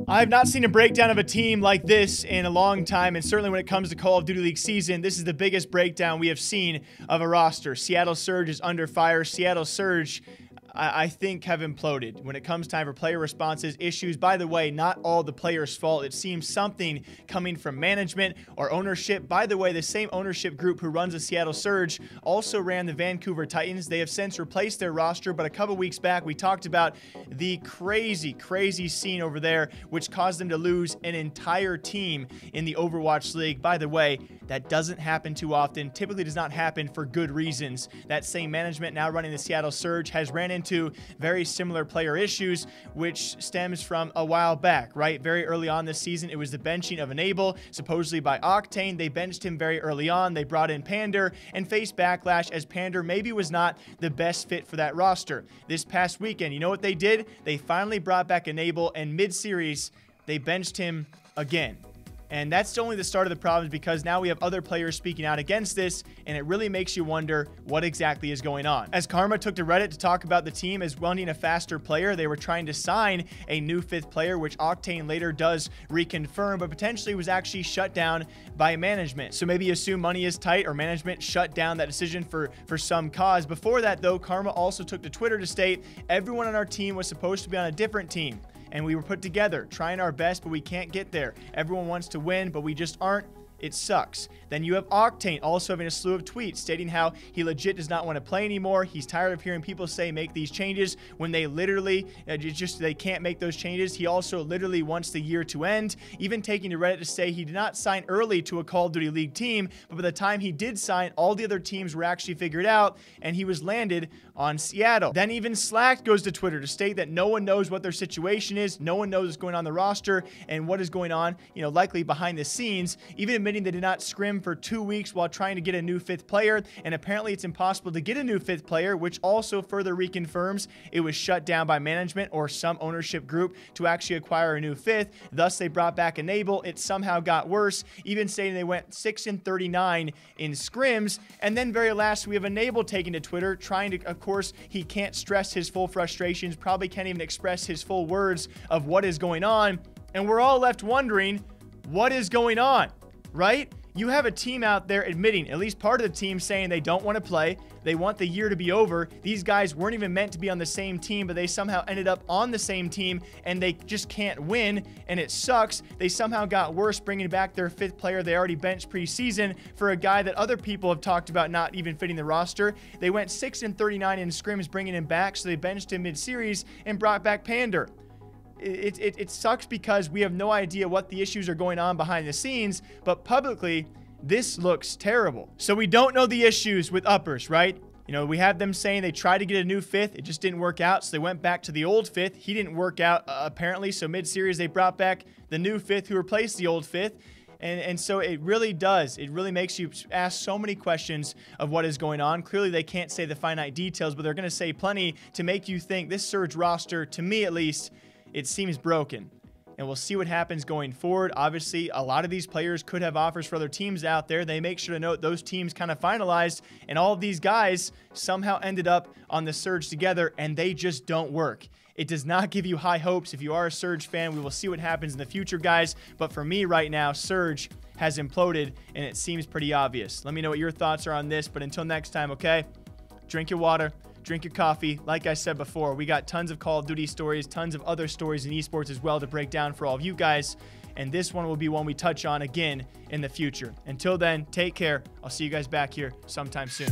I've not seen a breakdown of a team like this in a long time, and certainly when it comes to Call of Duty League season, this is the biggest breakdown we have seen of a roster. Seattle Surge is under fire. Seattle Surge, I think, have imploded when it comes time for player responses, issues. By the way, not all the players' fault. It seems something coming from management or ownership. By the way, the same ownership group who runs the Seattle Surge also ran the Vancouver Titans. They have since replaced their roster, but a couple weeks back, we talked about the crazy scene over there, which caused them to lose an entire team in the Overwatch League. By the way, that doesn't happen too often. Typically does not happen for good reasons. That same management now running the Seattle Surge has ran into very similar player issues, which stems from a while back, right? Very early on this season, it was the benching of Enable, supposedly by Octane. They benched him very early on. They brought in Pander and faced backlash as Pander maybe was not the best fit for that roster. This past weekend, you know what they did? They finally brought back Enable, and mid-series, they benched him again. And that's only the start of the problems, because now we have other players speaking out against this, and it really makes you wonder what exactly is going on. As Karma took to Reddit to talk about the team as wanting a faster player, they were trying to sign a new 5th player, which Octane later does reconfirm, but potentially was actually shut down by management. So maybe you assume money is tight, or management shut down that decision for some cause. Before that, though, Karma also took to Twitter to state everyone on our team was supposed to be on a different team, and we were put together, trying our best, but we can't get there. Everyone wants to win, but we just aren't. It sucks. Then you have Octane also having a slew of tweets stating how he legit does not want to play anymore. He's tired of hearing people say make these changes when they literally they can't make those changes. He also literally wants the year to end, even taking to Reddit to say he did not sign early to a Call of Duty League team, but by the time he did sign, all the other teams were actually figured out, and he was landed on Seattle. Then even Slack goes to Twitter to state that no one knows what their situation is, no one knows what's going on in the roster and what is going on, likely behind the scenes, even admitting they did not scrim for 2 weeks while trying to get a new 5th player, and apparently it's impossible to get a new 5th player, which also further reconfirms it was shut down by management or some ownership group to actually acquire a new 5th. Thus, they brought back Enable. It somehow got worse, even saying they went 6-39 in scrims. And then very last, we have Enable taking to Twitter, trying to, of course, he can't stress his full frustrations, probably can't even express his full words of what is going on. And we're all left wondering, what is going on? Right? You have a team out there admitting, at least part of the team saying they don't want to play. They want the year to be over. These guys weren't even meant to be on the same team, but they somehow ended up on the same team, and they just can't win, and it sucks. They somehow got worse, bringing back their 5th player they already benched preseason for a guy that other people have talked about not even fitting the roster. They went 6-39 in scrims, bringing him back, so they benched him mid-series and brought back Pander. It sucks because we have no idea what the issues are going on behind the scenes, but publicly, this looks terrible. So we don't know the issues with uppers, right? We have them saying they tried to get a new 5th. It just didn't work out, so they went back to the old 5th. He didn't work out, apparently, so mid-series, they brought back the new 5th who replaced the old 5th. And so it really does. It really makes you ask so many questions of what is going on. Clearly, they can't say the finite details, but they're going to say plenty to make you think this Surge roster, to me at least, it seems broken. And we'll see what happens going forward. Obviously, a lot of these players could have offers for other teams out there. They make sure to note those teams kind of finalized, and all of these guys somehow ended up on the Surge together, and they just don't work. It does not give you high hopes if you are a Surge fan. We will see what happens in the future, guys. But for me right now, Surge has imploded, and it seems pretty obvious. Let me know what your thoughts are on this. But until next time, okay? Drink your water. Drink your coffee. Like I said before, we got tons of Call of Duty stories, tons of other stories in esports as well to break down for all of you guys. And this one will be one we touch on again in the future. Until then, take care. I'll see you guys back here sometime soon.